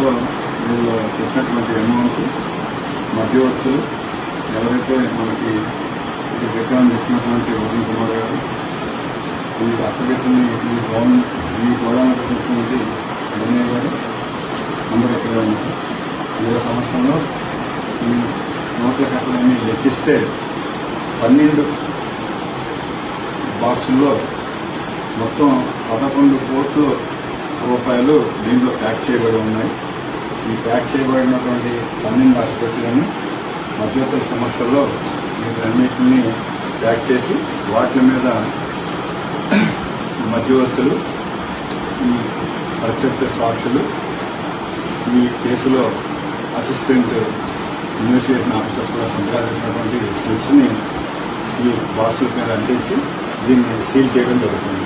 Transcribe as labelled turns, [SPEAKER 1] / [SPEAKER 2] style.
[SPEAKER 1] కేసులో వీళ్ళు పెట్టినటువంటి అమౌంట్ మధ్యవర్తులు ఎవరైతే మనకి ఇది విక్రమ్ చెప్పినటువంటి వరుణ్ కుమార్ గారు ఈ అప్పగెట్టిన ఈ గోదాం పెట్టినటువంటి వినయ్ గారు అందరూ ఇక్కడే ఉన్నారు. 20 సంవత్సరంలో ఈ నోట్ల కట్టలన్నీ లెక్కిస్తే 12 బాక్సుల్లో మొత్తం 11 కోట్ల రూపాయలు దీంట్లో ప్యాక్ చేయబడి ఉన్నాయి. ఈ ప్యాక్ చేయబడినటువంటి 12 ఆసుపత్రులను మధ్యవర్తుల సమస్యల్లో వీటన్నిటిని ప్యాక్ చేసి వాటి మీద మధ్యవర్తులు ఈ ప్రత్యక్ష సాక్షులు ఈ కేసులో అసిస్టెంట్ ఇన్వెస్టిగేషన్ ఆఫీసర్స్ కూడా సంతకాలు చేసినటువంటి స్లిప్స్ ని ఈ బాక్సుల మీద అంటించి దీన్ని సీల్ చేయడం జరుగుతుంది.